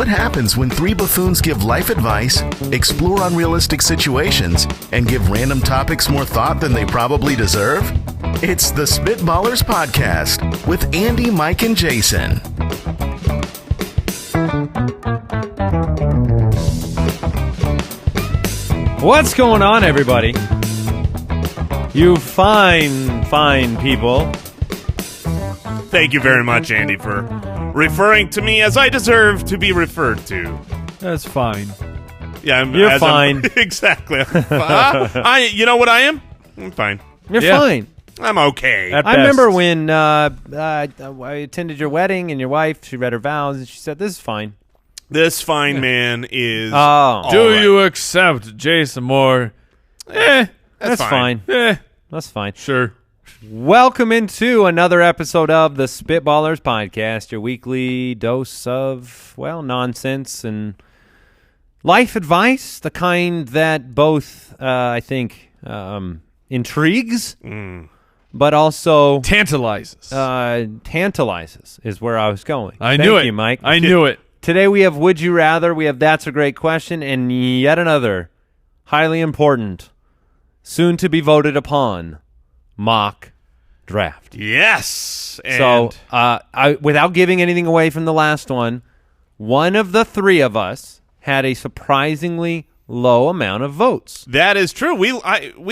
What happens when three buffoons give life advice, explore unrealistic situations, and give random topics more thought than they probably deserve? It's the Spitballers Podcast with Andy, Mike, and Jason. What's going on, everybody? You fine people. Thank you very much, Andy, for referring to me as I deserve to be referred to. That's fine. Yeah, You're fine. Exactly. You know what I am? I'm fine. You're fine. I'm okay. I remember when I attended your wedding and your wife, she read her vows and she said, "This is fine." This fine man is. Do you accept Jason Moore? That's fine. That's fine. Sure. Welcome into another episode of the Spitballers Podcast, your weekly dose of, nonsense and life advice, the kind that both, I think, intrigues, but also Tantalizes. Tantalizes is where I was going. Thank you, Mike. I knew it. Today we have Would You Rather, we have That's a Great Question, and yet another highly important, soon to be voted upon, mock draft. Yes. So, without giving anything away from the last one of the three of us had a surprisingly low amount of votes. That is true. We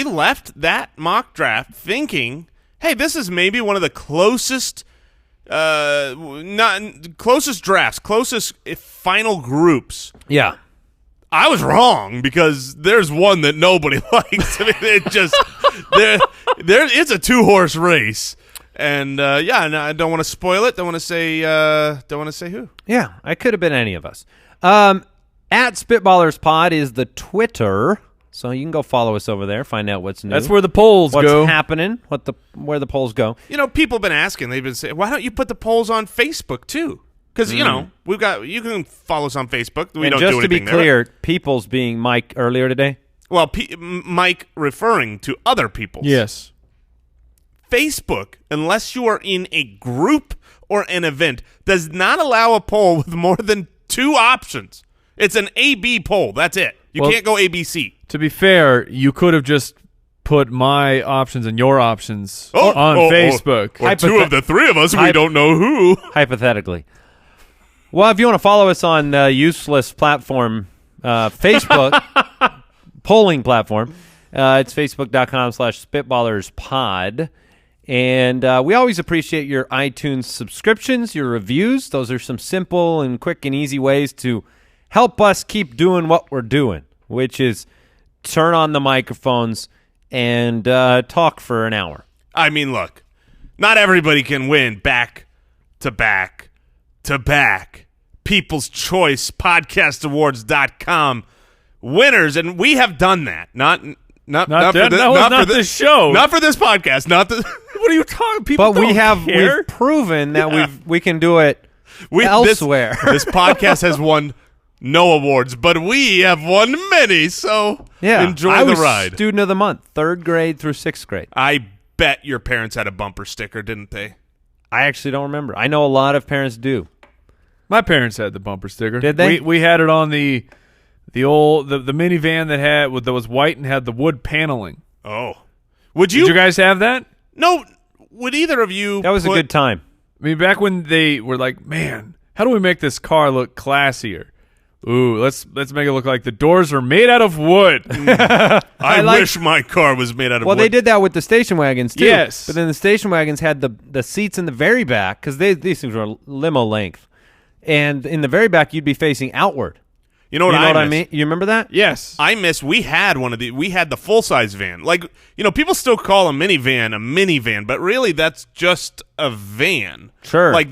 left that mock draft thinking, hey, this is maybe one of the closest drafts, closest final groups. Yeah. I was wrong because there's one that nobody likes. I mean, it just it's a two-horse race, and I don't want to spoil it. Don't want to say who. Yeah, I could have been any of us. At Spitballers Pod is the Twitter, so you can go follow us over there, find out what's new. That's where the polls go. What's happening? Where the polls go? You know, people have been asking. They've been saying, "Why don't you put the polls on Facebook too?" Because, you know, you can follow us on Facebook. We don't do anything there. Just to be clear, people's being Mike earlier today? Well, Mike referring to other people's. Yes. Facebook, unless you are in a group or an event, does not allow a poll with more than two options. It's an A-B poll. That's it. You can't go ABC. To be fair, you could have just put my options and your options on Facebook. Or two of the three of us, we don't know who. Hypothetically. Well, if you want to follow us on useless platform, Facebook, polling platform, it's facebook.com/spitballerspod. And we always appreciate your iTunes subscriptions, your reviews. Those are some simple and quick and easy ways to help us keep doing what we're doing, which is turn on the microphones and talk for an hour. I mean, look, not everybody can win back-to-back People's Choice Podcastawards.com winners, and we have done that. Not for this show. Not for this podcast. What are you talking? People but don't care. We've proven that we can do it elsewhere. This podcast has won no awards, but we have won many. So enjoy the ride. I was student of the month, 3rd grade through 6th grade. I bet your parents had a bumper sticker, didn't they? I actually don't remember. I know a lot of parents do. My parents had the bumper sticker. Did they? We had it on the minivan that was white and had the wood paneling. Oh, did you guys have that? No. Would either of you? That was a good time. I mean, back when they were like, man, how do we make this car look classier? Ooh, let's make it look like the doors are made out of wood. I wish my car was made out of wood. Well, they did that with the station wagons, too. Yes. But then the station wagons had the seats in the very back, because these things were limo length. And in the very back, you'd be facing outward. You know what I mean? You remember that? Yes. We had we had the full-size van. Like, you know, people still call a minivan, but really that's just a van. Sure. Like,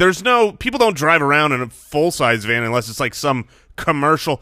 people don't drive around in a full-size van unless it's like some commercial,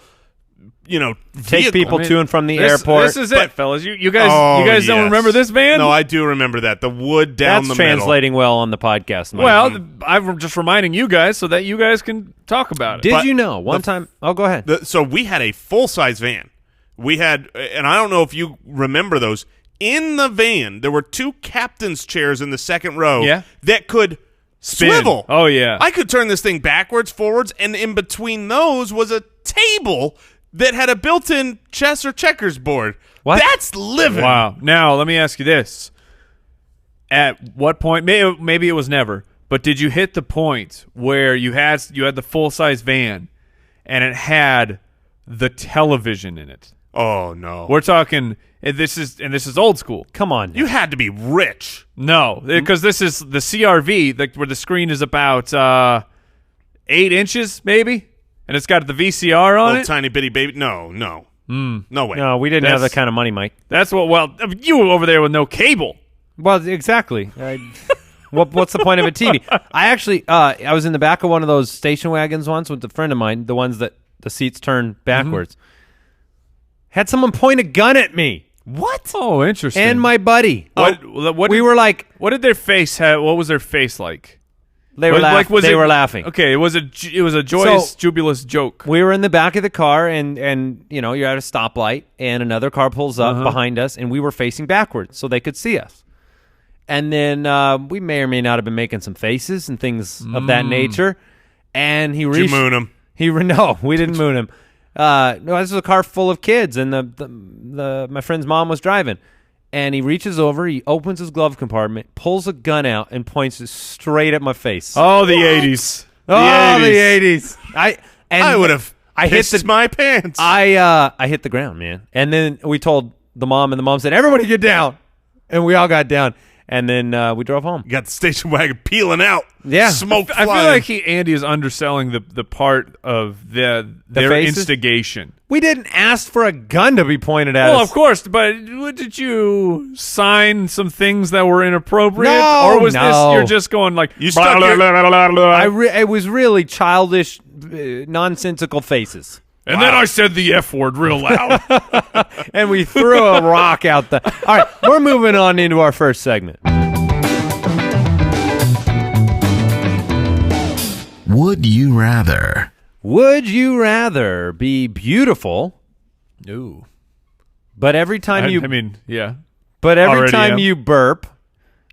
vehicle. Take people to and from the airport. This is it, fellas. You guys don't remember this van? No, I do remember that. The wood down the middle. That's translating well on the podcast, Mike. Well, I'm just reminding you guys so that you guys can talk about it. Did you know one time? Oh, go ahead. So we had a full-size van. We had, and I don't know if you remember those. In the van, there were 2 captain's chairs in the second row that could swivel. Oh, yeah. I could turn this thing backwards, forwards, and in between those was a table that had a built-in chess or checkers board. What? That's living. Wow. Now, let me ask you this. At what point, maybe it was never, but did you hit the point where you had the full-size van and it had the television in it? Oh, no. We're talking, and this is old school. Come on. Now. You had to be rich. No, because this is the CRV, where the screen is about 8 inches, maybe, and it's got the VCR on Little it. tiny bitty baby. No. No way. No, we didn't have that kind of money, Mike. That's what. Well, you were over there with no cable. Well, exactly. What's the point of a TV? I actually, I was in the back of one of those station wagons once with a friend of mine, the ones that the seats turn backwards. Had someone point a gun at me. What? Oh, interesting. And my buddy. What We were like, what did their face have? What was their face like? they were, Was were laughing. Okay, it was a joyous, jubilous joke. We were in the back of the car, and you know, you're at a stoplight, and another car pulls up behind us, and we were facing backwards so they could see us. And then we may or may not have been making some faces and things of that nature. And he Did reached. you moon him? No, we didn't moon him. No, this was a car full of kids, and my friend's mom was driving. And he reaches over, he opens his glove compartment, pulls a gun out, and points it straight at my face. Oh, the 80s. The 80s. I would have hit my pants. I hit the ground, man. And then we told the mom, and the mom said, "Everybody get down." And we all got down. And then we drove home. You got the station wagon peeling out. Yeah. Smoke I flying. feel like Andy is underselling the part of their faces? instigation. We didn't ask for a gun to be pointed at us. Well, of course, but did you sign some things that were inappropriate? No, or was this no. you're just going like You stuck your- It was really childish, nonsensical faces. and then I said the F word real loud. And we threw a rock out the... All right, we're moving on into our first segment. Would you rather? Would you rather be beautiful, Ooh. but every time you... I mean, yeah. But every Already time am. you burp,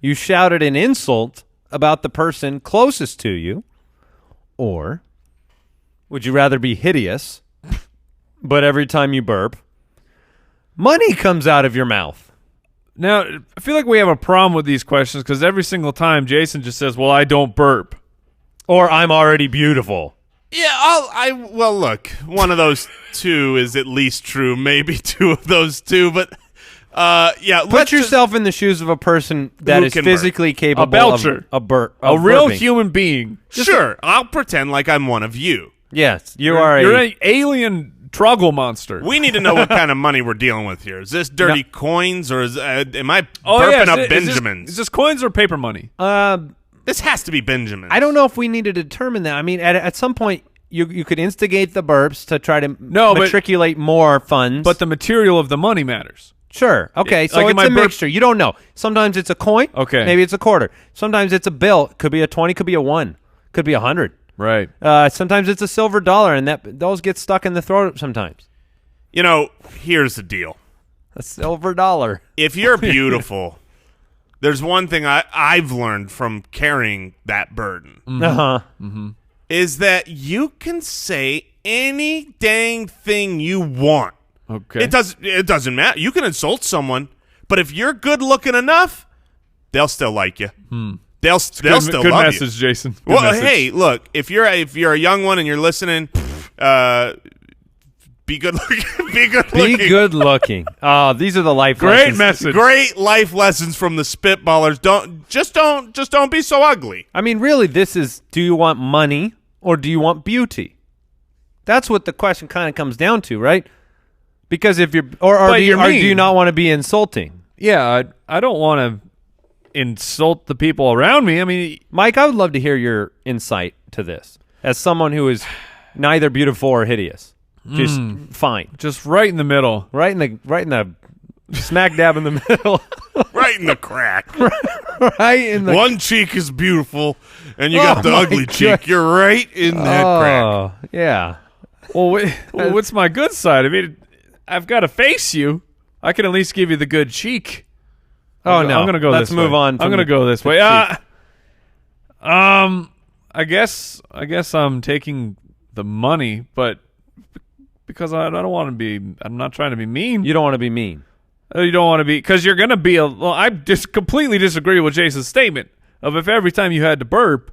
you shouted an insult about the person closest to you? Or would you rather be hideous, but every time you burp, money comes out of your mouth? Now, I feel like we have a problem with these questions because every single time Jason just says, well, I don't burp. Or I'm already beautiful. Yeah, well, look, one of those two is at least true, maybe two of those two, but yeah. Put yourself in the shoes of a person that Who is can physically capable A belcher. of A real burping. human being. Sure, I'll pretend like I'm one of you. Yes, you're an alien truggle monster. We need to know what kind of money we're dealing with here. Is this dirty coins, or am I Oh, burping yeah. up Benjamins? Is this coins or paper money? This has to be Benjamins. I don't know if we need to determine that. I mean, at some point, you could instigate the burps to try to matriculate more funds. But the material of the money matters. Sure. Okay, so Like, it's am I a mixture. You don't know. Sometimes it's a coin. Okay. Maybe it's a quarter. Sometimes it's a bill. Could be a 20. Could be a 1. Could be 100. Right. Sometimes it's a silver dollar, and those get stuck in the throat sometimes. You know, here's the deal. A silver dollar. If you're beautiful, there's one thing I've learned from carrying that burden. Uh-huh. Is that you can say any dang thing you want. Okay. It doesn't matter. You can insult someone, but if you're good looking enough, they'll still like you. They'll still good love message, you. Jason. Good Well, message. hey, look, if you're a young one and you're listening, be good looking. Be good Be looking. good looking. Oh, these are the life Great lessons. message. Great life lessons from the Spitballers. Don't be so ugly. I mean, really, this is: do you want money or do you want beauty? That's what the question kind of comes down to, right? Because if you're, or do you not want to be insulting? Yeah, I don't want to insult the people around me. I mean, Mike, I would love to hear your insight to this as someone who is neither beautiful or hideous, just fine, just right in the middle. right in the smack dab in the middle, Right in the crack. right in the. One cheek is beautiful, and you got the my ugly God. cheek. You're right in that crack. Oh, yeah. Well, what's my good side? I mean, I've got to face you. I can at least give you the good cheek. Oh no! I'm gonna go. Let's this move way. on. I'm gonna go this way. I guess I'm taking the money, but because I don't want to be. I'm not trying to be mean. You don't want to be mean. You don't want to be, because you're going to be I just completely disagree with Jason's statement of if every time you had to burp,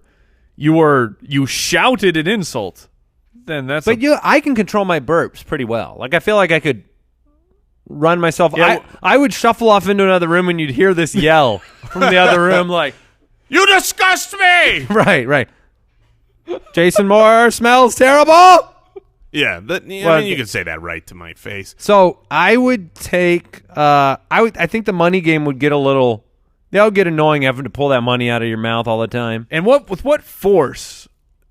you shouted an insult. Then that's. But I can control my burps pretty well. Like I feel like I could run myself. Yeah, I would shuffle off into another room and you'd hear this yell from the other room, like, You disgust me! right. Jason Moore smells terrible. Yeah, I mean, you can say that right to my face. So I would take. I think the money game would get a little. That would get annoying having to pull that money out of your mouth all the time. And with what force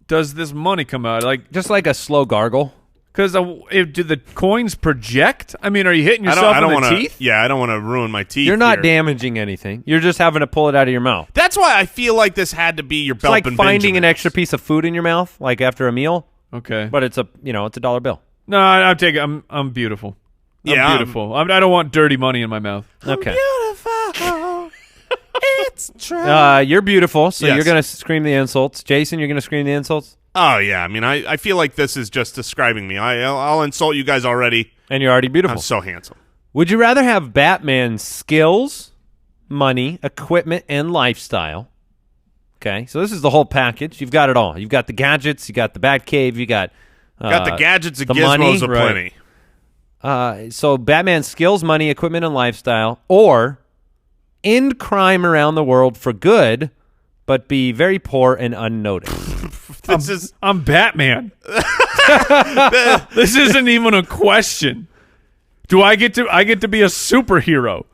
does this money come out? Like Just like a slow gargle. Because do the coins project? I mean, are you hitting yourself in the teeth? Yeah, I don't want to ruin my teeth. You're not here. damaging anything. You're just having to pull it out of your mouth. That's why I feel like this had to be your It's Belp like and finding an Benjamins. extra piece of food in your mouth, like after a meal. Okay, But it's a $1 bill. no, I'm taking. I'm beautiful. Yeah, I'm beautiful. I don't want dirty money in my mouth. Okay. Beautiful. It's true. You're beautiful, so Yes. you're gonna scream the insults. Jason, you're gonna scream the insults, Oh, yeah. I mean, I feel like this is just describing me. I'll insult you guys already. and you're already beautiful. I'm so handsome. Would you rather have Batman's skills, money, equipment, and lifestyle? Okay, so this is the whole package. You've got it all. You've got the gadgets. You got the Batcave. You got Got the gadgets and the gizmos money, aplenty. So Batman's skills, money, equipment, and lifestyle, or end crime around the world for good, but be very poor and unnoticed. I'm Batman. This isn't even a question. Do I get to be a superhero?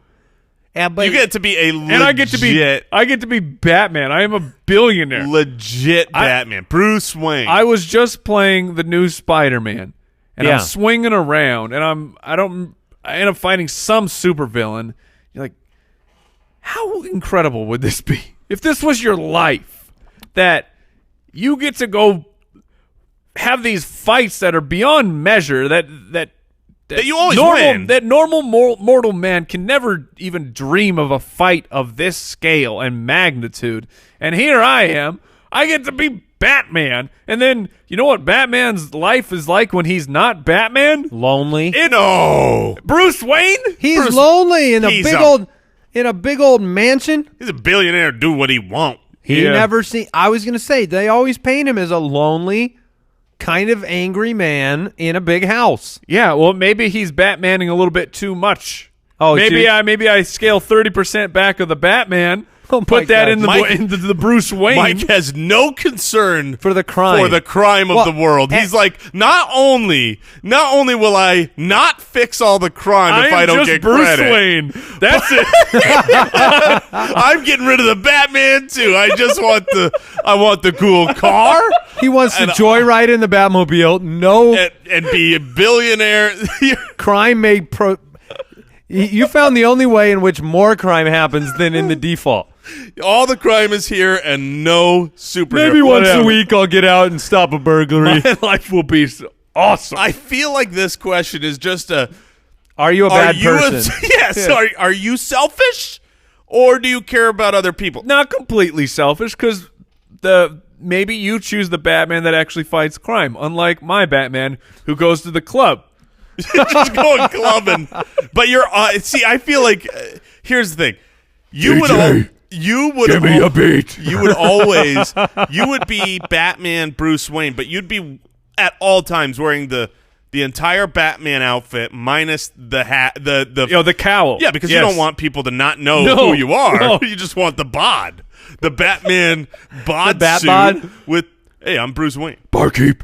Yeah, but You get to be a legit, And I get to be Batman. I am a billionaire. legit Batman. Bruce Wayne. I was just playing the new Spider-Man, and Yeah. I'm swinging around, and I end up fighting some supervillain. You're like, how incredible would this be if this was your life? That you get to go have these fights that are beyond measure. That you always win. That normal mortal man can never even dream of a fight of this scale and magnitude. And here I am. I get to be Batman. And then, you know what Batman's life is like when he's not Batman? lonely. No. Bruce Wayne? He's Bruce- lonely in a he's big old mansion. He's a billionaire. Do what he wants. I was gonna say they always paint him as a lonely, kind of angry man in a big house. Yeah, well, maybe he's Batmaning a little bit too much. Oh, maybe I scale 30% back of the Batman, Oh my put that God. into the Bruce Wayne. Mike has no concern For the crime. of the world. He's like, not only will I not fix all the crime if I don't just get Bruce credit, Wayne. That's it. I'm getting rid of the Batman too. I want the cool car He wants to And- joyride in the Batmobile. No and be a billionaire. crime may You found the only way in which more crime happens than in the default. All the crime is here and no superhero. Maybe once a Whatever. week I'll get out and stop a burglary. My life will be awesome. I feel like this question is just a. Are you a bad person? Yes. Yeah. Are you selfish, or do you care about other people? Not completely selfish, because maybe you choose the Batman that actually fights crime, unlike my Batman who goes to the club. Just going clubbing. But you're. See, I feel like here's the thing. You would beat. You would always. You would be Batman, Bruce Wayne, but you'd be at all times wearing the entire Batman outfit minus the hat, The cowl. Yeah, because Yes. you don't want people to not know No, who you are. no. You just want the bod, the Batman bod The bat suit bod? with. Hey, I'm Bruce Wayne. Barkeep,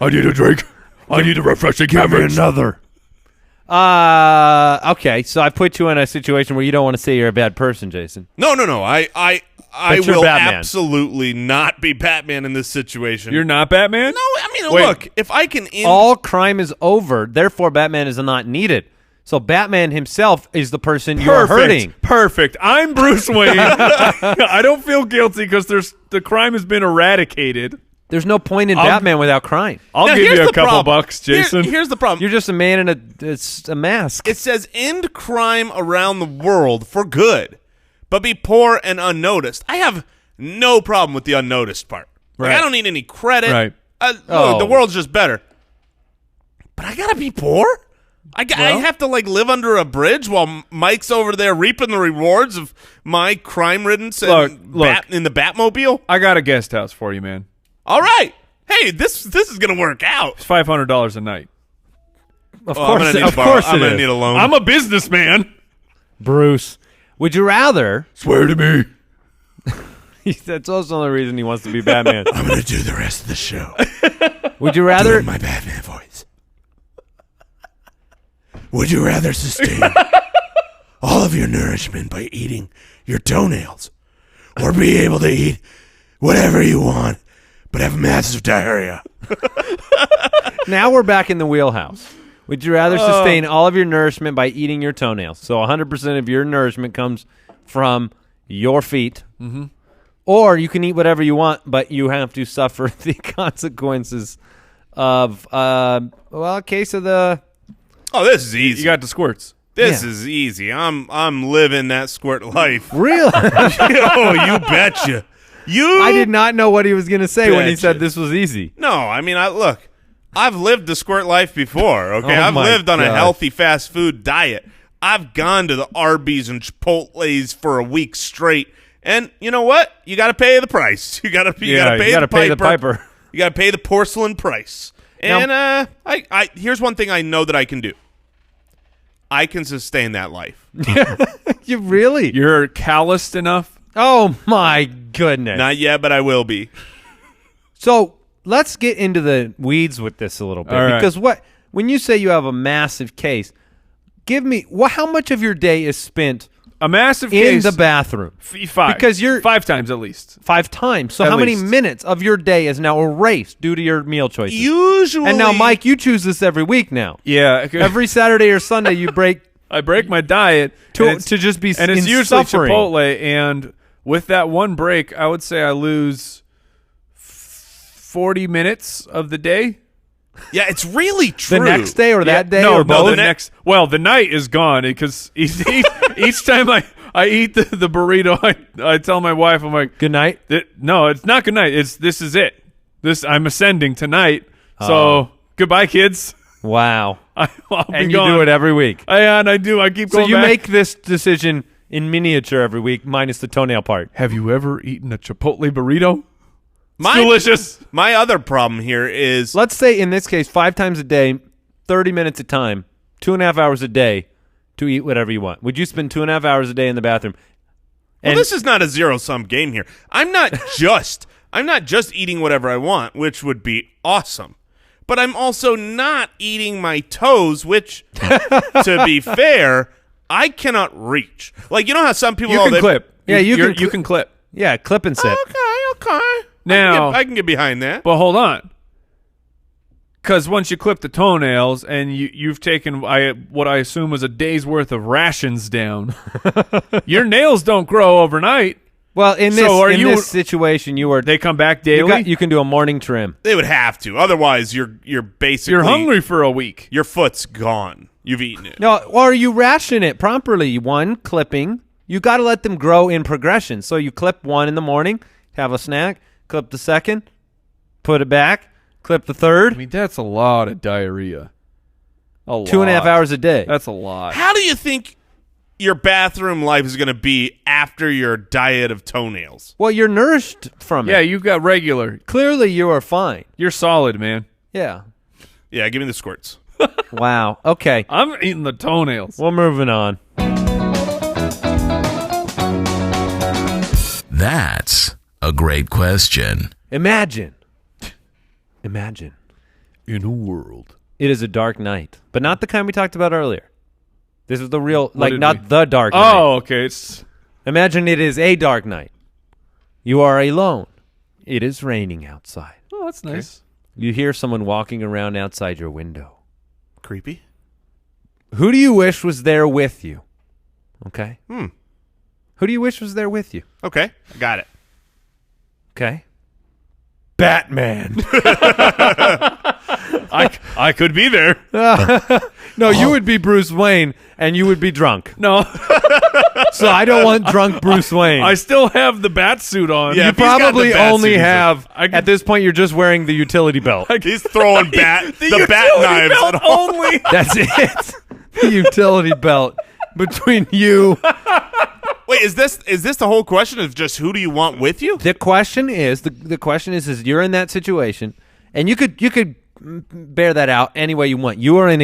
I need a drink. I need a refreshing beverage. another. Okay, so I put you in a situation where you don't want to say you're a bad person, Jason. No. I But you're will Batman. absolutely not be Batman in this situation. You're not Batman? No, I mean, Wait. look, if I can All crime is over, therefore Batman is not needed. So Batman himself is the person you're hurting. Perfect. I'm Bruce Wayne. I don't feel guilty because the crime has been eradicated. There's no point in Batman without crime. I'll Now, give here's you a the couple problem. bucks, Jason. Here's the problem. You're just a man in a mask. It says end crime around the world for good, but be poor and unnoticed. I have No problem with the unnoticed part. Like, Right. I don't need any credit. Right. Look, the world's just better. But I gotta be poor? I have to live under a bridge while Mike's over there reaping the rewards of my crime-ridden in the Batmobile? I got a guest house for you, man. All right. Hey, this is gonna work out. It's $500 a night. Of I'm course, gonna need a loan. I'm a businessman. Bruce, would you rather? Swear to me. That's also the only reason he wants to be Batman. I'm gonna do the rest of the show. Would you rather? Doing my Batman voice. Would you rather sustain all of your nourishment by eating your toenails, or be able to eat whatever you want but have massive diarrhea? Now we're back in the wheelhouse. Would you rather sustain all of your nourishment by eating your toenails? So 100% of your nourishment comes from your feet. Mm-hmm. Or you can eat whatever you want, but you have to suffer the consequences of, a case of the... Oh, this is easy. You got the squirts. This is easy. I'm living that squirt life. Really? Oh, you betcha. I did not know what he was going to say when he Betcha. said this was easy. No, I mean, look, I've lived the squirt life before, okay? Oh I've my lived on a gosh. healthy fast food diet. I've gone to the Arby's and Chipotle's for a week straight. And you know what? You got to pay the price. You got to pay the piper. You got to pay the porcelain price. And I here's one thing I know that I can do. I can sustain that life. You really? You're calloused enough? Oh, my goodness. Not yet, but I will be. So let's get into the weeds with this a little bit. All right. Because when you say you have a massive case, give me how much of your day is spent A massive in case. the bathroom? 5. Because you're 5 times at least. 5 times. So At how many least. minutes of your day is now erased due to your meal choices? Usually. And now, Mike, you choose this every week now. Yeah. Every Saturday or Sunday, you break I break my diet to and it's- just be and it's in usually suffering. Chipotle. And with that one break, I would say I lose 40 minutes of the day. Yeah, it's really true. The next day or that day no, or both? the next. Well, the night is gone because each time I eat the burrito, I tell my wife, I'm like, Good night. no, it's not good night. This is it. I'm ascending tonight. So goodbye, kids. Wow. I'll And be you gone. do it every week. And I do. I keep So going you back. make this decision in miniature every week, minus the toenail part. Have you ever eaten a Chipotle burrito? My- Delicious. My other problem here is Let's say in this case, 5 times a day, 30 minutes a time, 2.5 hours a day to eat whatever you want. Would you spend 2.5 hours a day in the bathroom? well, And this is not a zero-sum game here. I'm not just eating whatever I want, which would be awesome. But I'm also not eating my toes, which, to be fair, I cannot reach. Like, you know how some people... you can clip. Yeah, you You can clip. Yeah, clip and sip. Okay. Now- I can get behind that. But hold on. Because once you clip the toenails and you've taken what I assume was a day's worth of rations down, your nails don't grow overnight. Well, in this So this situation, They come back daily. you can do a morning trim. They would have to. Otherwise, you're basically... You're hungry for a week. Your foot's gone. You've eaten it. No, or you ration it properly. One, clipping. You got to let them grow in progression. So you clip one in the morning, have a snack, clip the second, put it back, clip the third. I mean, that's a lot of diarrhea. 2.5 hours a day. That's a lot. How do you think your bathroom life is going to be after your diet of toenails? Well, you're nourished from Yeah, it. you've got regular. Clearly, you are fine. You're solid, man. Yeah. Yeah, give me the squirts. Wow. Okay. I'm eating the toenails. We're moving on. That's a great question. Imagine. In a world. It is a dark night, but not the kind we talked about earlier. This is the real, did not we- the dark night. Oh, okay. It's Imagine it is a dark night. You are alone. It is raining outside. oh, that's nice. You hear someone walking around outside your window. Creepy. Who do you wish was there with you? Okay. Hmm. Who do you wish was there with you? Okay, I got it. Okay. Batman. I could be there. No, you would be Bruce Wayne, and you would be drunk. No, So I don't want drunk Bruce Wayne. I still have the bat suit on. Yeah. You if he's got the probably bat only suit, have, at this point, you're just wearing the utility belt. He's throwing the bat utility knives belt at all. only. That's it. The utility belt between you. Wait, is this the whole question of just who do you want with you? The question is, you're in that situation, and you could bear that out any way you want. You are in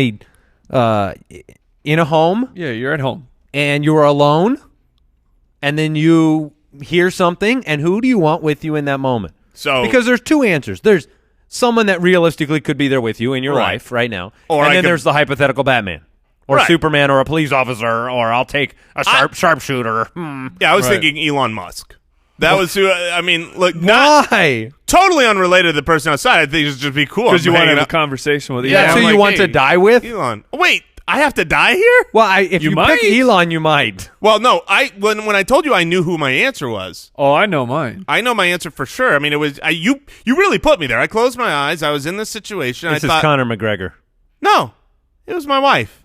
a home, Yeah, you're at home. and you are alone, and then you hear something, and who do you want with you in that moment? So Because there's two answers. There's someone that realistically could be there with you in your Right. life right now, Or and I then could- there's the hypothetical Batman. Or Right. Superman, or a police officer, or I'll take a sharpshooter. yeah, I was Right. thinking Elon Musk. That was who. I mean, look, not Why? totally unrelated to the person outside. I think it'd just be cool. Because you I'm want to hanging have a out- conversation with Yeah, That's I'm who like, you want to hey, die with? Elon. Wait, I have to die here? Well, if You you might. pick Elon, you might. Well, no. When I told you I knew who my answer was. Oh, I know mine. I know my answer for sure. I mean, it was you. You really put me there. I closed my eyes. I was in this situation. This I is thought, Conor McGregor. no, it was my wife.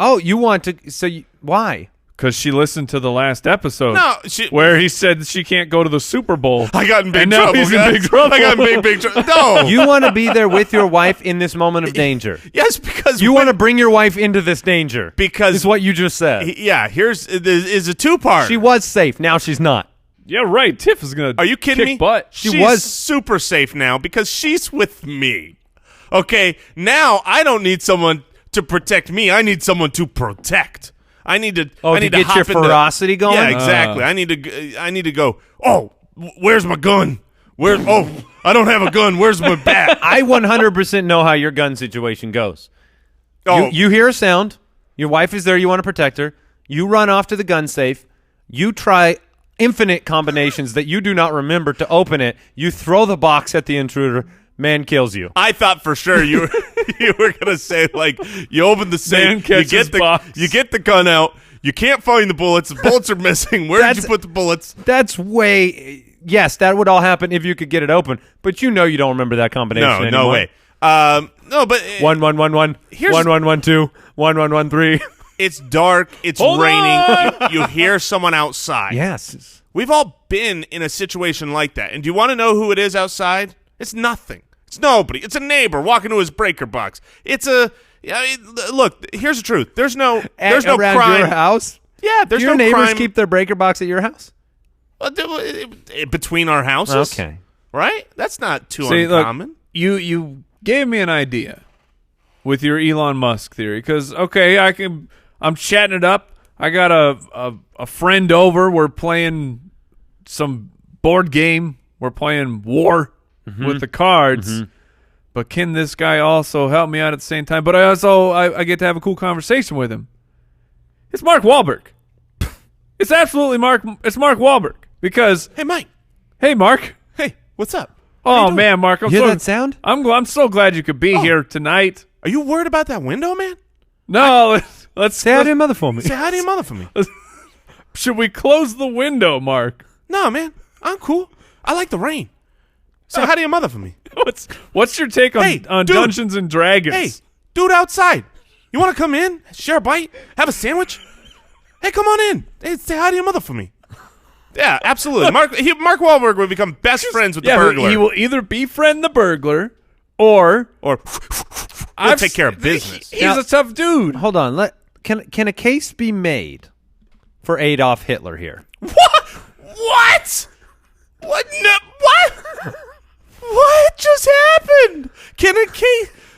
Oh, you want to? Why? Because she listened to the last episode. No, Where he said she can't go to the Super Bowl. I got in big And now trouble. he's in guys. big trouble. I got in big trouble. No. You want to be there with your wife in this moment of danger. Yes, because You want to bring your wife into this danger. Because- is what you just said. Yeah, is a two-part. She was safe. Now she's not. Yeah, right. Tiff is going to Are you kidding kick me? butt. She's was- super safe now because she's with me. Okay, now I don't need someone to protect me. I need someone to protect. I need to. Oh, I to need get hop your into- ferocity going? Yeah, exactly. I need to go. Oh, where's my gun? Oh, I don't have a gun. Where's my bat? I 100% know how your gun situation goes. Oh, You hear a sound. Your wife is there. You want to protect her. You run off to the gun safe. You try infinite combinations that you do not remember to open it. You throw the box at the intruder. Man kills you. I thought for sure you were gonna say like you open the safe, Man you catches get the box. you get the gun out, you can't find the bullets. The bullets are missing. Where did you That's- put the bullets? That's way. Yes, that would all happen if you could get it open. But you know you don't remember that combination No, anymore. no way. No, but 1-1-1-1. Here's- 1-1-1-2. 1-1-1-3. it's dark. It's Hold raining. on! You hear someone outside. Yes. We've all been in a situation like that. And do you want to know who it is outside? It's nothing. It's nobody. It's a neighbor walking to his breaker box. It's a look. Here's the truth. There's no Around crime. your house. Yeah, there's Do your no neighbors crime keep their breaker box at your house? between our houses. Okay. Right? That's not too See, look, uncommon. you gave me an idea with your Elon Musk theory. Because, okay, I'm chatting it up. I got a friend over. We're playing some board game. We're playing War with the cards. But can this guy also help me out at the same time? But I get to have a cool conversation with him. It's Mark Wahlberg. It's absolutely Mark Wahlberg. Because, Hey, Mike. hey, Mark. Hey, what's up? Oh, man, Mark. You hear that sound? I'm so glad you could be here tonight. Are you worried about that window, man? No, let's Say hi to your mother for me. Say hi to your mother for me. Should we close the window, Mark? No, man. I'm cool. I like the rain. Say hi to your mother for me. What's your take on, Hey, on dude. Dungeons and Dragons? Hey, dude outside. You want to come in, share a bite, have a sandwich? Hey, come on in. Hey, say hi to your mother for me. Yeah, absolutely. Mark Wahlberg would become best friends with the burglar. he will either befriend the burglar or or he'll take care of business. He's Now- a tough dude. Hold on. Can a case be made for Adolf Hitler here? What? What? No, what? What just happened?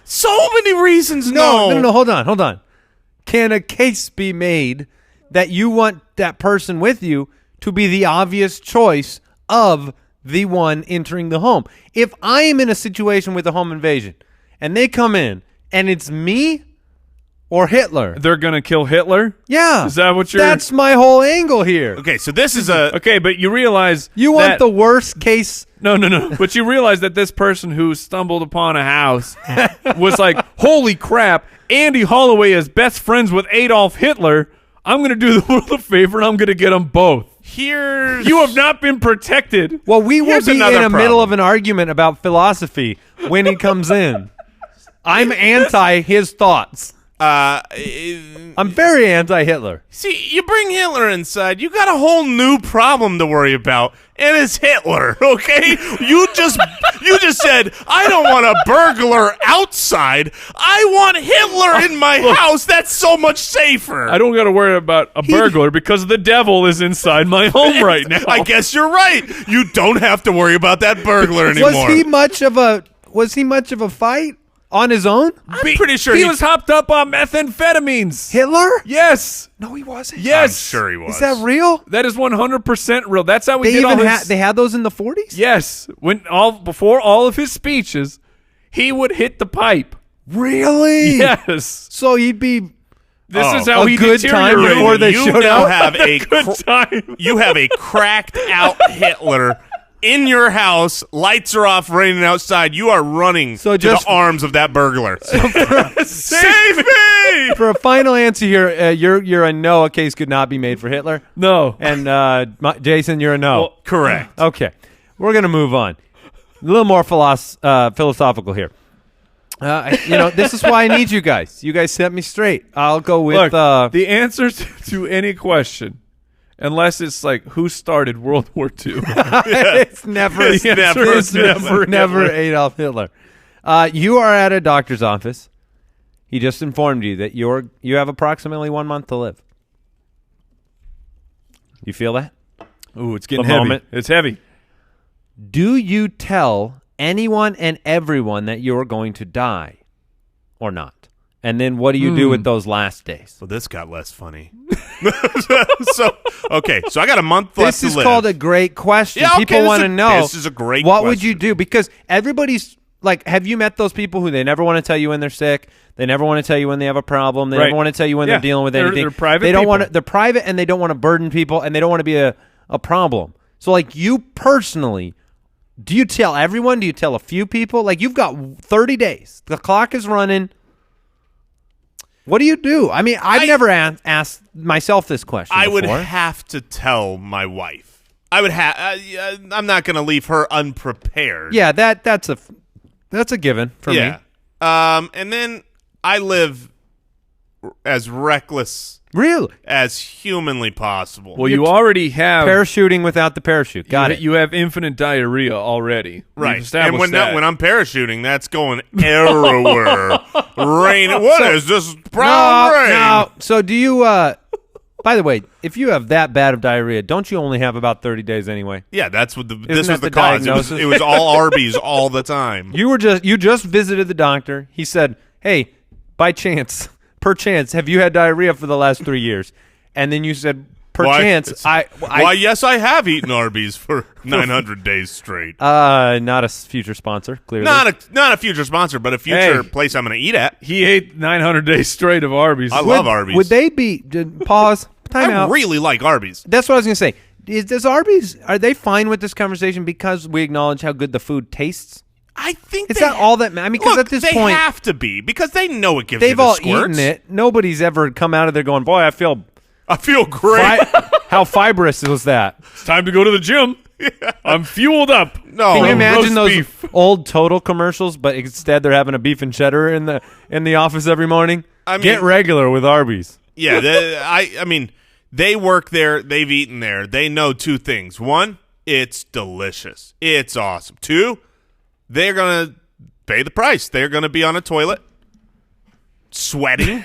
So many reasons. No. Hold on. Can a case be made that you want that person with you to be the obvious choice of the one entering the home? If I am in a situation with a home invasion and they come in and it's me or Hitler, They're gonna kill Hitler. yeah, Is that what you're? that's my whole angle here. Okay, so this is a Okay, but you realize You want that, the worst case? no. But you realize that this person who stumbled upon a house was like, "Holy crap! Andy Holloway is best friends with Adolf Hitler. I'm gonna do the world a favor and I'm gonna get them both." here. You have not been protected. Well, we will Here's be in another the middle problem. of an argument about philosophy when he comes in. I'm anti his thoughts. I'm very anti-Hitler. See, you bring Hitler inside, you got a whole new problem to worry about, and it's Hitler, okay? You just said, I don't want a burglar outside. I want Hitler in my house. That's so much safer. I don't got to worry about a burglar because the devil is inside my home right now. I guess you're right. You don't have to worry about that burglar anymore. Was he much of a fight? On his own? I'm pretty sure he was hopped up on methamphetamines. Hitler? Yes. No, he wasn't. Yes. I'm sure he was. Is that real? That is 100% real. That's how They had those in the 40s? Yes. Before all of his speeches, he would hit the pipe. Really? Yes. So he'd be This is how a he good time deteriorated. before they you showed now up. have a Good time. You have a cracked out Hitler in your house. Lights are off, raining outside. You are running to the arms of that burglar. Save me! For a final answer here, you're a no. A case could not be made for Hitler. No. And Jason, you're a no. Well, correct. Okay, we're gonna move on. A little more philosophical here. This is why I need you guys. You guys set me straight. I'll go with the answers to any question. Unless it's like, who started World War II? It's never Adolf Hitler. You are at a doctor's office. He just informed you that you have approximately 1 month to live. You feel that? Ooh, it's getting heavy. It's heavy. Do you tell anyone and everyone that you're going to die or not? And then what do you do with those last days? Well, this got less funny. So I got a month left to live. This is called a great question. Yeah, okay, people want to know. This is a great What question. would you do? Because everybody's like, have you met those people who they never want to tell you when they're sick? They never want to tell you when they have a problem. They never want to tell you when they're dealing with anything. They're private They don't people. They're private, and they don't want to burden people, and they don't want to be a problem. So, like, you personally, do you tell everyone? Do you tell a few people? Like, you've got 30 days. The clock is running. What do you do? I mean, I've never asked myself this question I before. would have to tell my wife. I would have. I'm not going to leave her unprepared. Yeah, that's a given for me. And then I live as reckless Really? as humanly possible. Well, you already have Parachuting without the parachute. Got it. You have infinite diarrhea already. Right. We've established And when that. when I'm parachuting, that's going everywhere. Rain. What is this brown rain? No. So do you, by the way, if you have that bad of diarrhea, don't you only have about 30 days anyway? Yeah, that's what this that was the the cause. diagnosis? It was all Arby's all the time. You just visited the doctor. He said, hey, perchance, have you had diarrhea for the last 3 years? And then you said, perchance, Why, yes, I have eaten Arby's for 900 days straight. Not a future sponsor, clearly. Not a future sponsor, but a future place I'm going to eat at. He ate 900 days straight of Arby's. I love Arby's. Would they be, pause, time I out. really like Arby's. That's what I was going to say. Does Arby's, are they fine with this conversation because we acknowledge how good the food tastes? I think It's not all that I mean, because at this they point, have to be because they know it gives you they've the all squirts. eaten it. Nobody's ever come out of there going, boy, I feel great. how fibrous was that? It's time to go to the gym. I'm fueled up. No, Can you imagine roast those beef. old Total commercials, but instead they're having a beef and cheddar in the office every morning? I mean- Get regular with Arby's. Yeah, I mean, they work there. They've eaten there. They know two things. One, it's delicious. It's awesome. Two, they're gonna pay the price. They're gonna be on a toilet, sweating,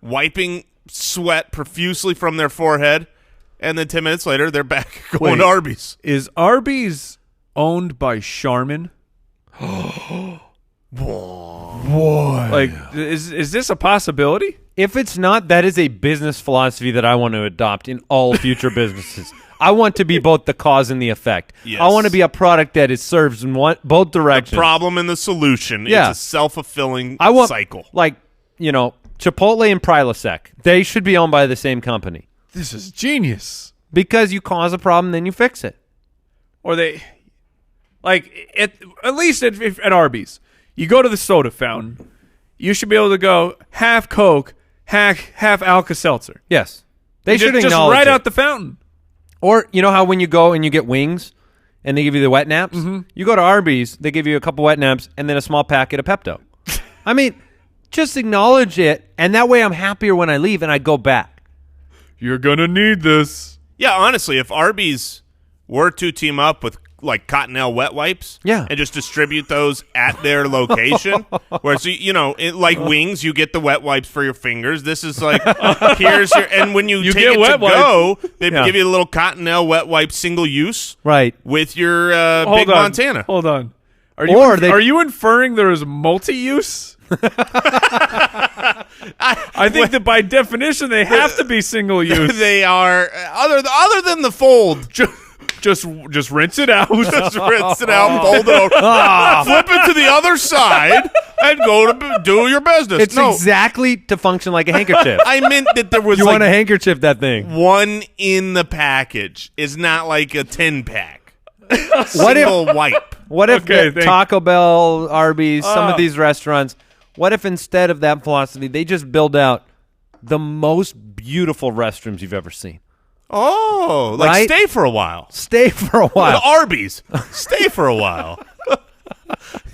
wiping sweat profusely from their forehead, and then 10 minutes later, they're back going Wait. to Arby's. Is Arby's owned by Charmin? Boy. Like, is this a possibility? If it's not, that is a business philosophy that I want to adopt in all future businesses. I want to be both the cause and the effect. Yes. I want to be a product that serves in both directions. The problem and the solution. Yeah. It's a self-fulfilling I want, cycle. like, Chipotle and Prilosec. They should be owned by the same company. This is genius. Because you cause a problem, then you fix it. Or they, like, at least at Arby's, you go to the soda fountain, you should be able to go half Coke, half Alka-Seltzer. Yes. They should just acknowledge right it. out the fountain. Or, you know how when you go and you get wings, and they give you the wet naps. You go to Arby's, they give you a couple wet naps and then a small packet of Pepto. I mean, just acknowledge it, and that way I'm happier when I leave and I go back. You're going to need this. Yeah, honestly, if Arby's were to team up with like Cottonelle wet wipes, and just distribute those at their location, where like wings, you get the wet wipes for your fingers. This is like here's your, and when you take it to go, they give you a little Cottonelle wet wipe single use, right, with your Big Montana. Hold on, are you inferring there is multi-use? I think that by definition they have to be single use. They are other than the fold. Just rinse it out. Just rinse it out, fold it over, flip it to the other side, and go to do your business. It's exactly to function like a handkerchief. I meant that there was you want a handkerchief, that thing. One in the package is not like a 10-pack. Wipe. What if Taco Bell, Arby's, some of these restaurants, what if instead of that philosophy, they just build out the most beautiful restrooms you've ever seen? Oh, like right? Stay for a while. Stay for a while. Arby's. Stay for a while.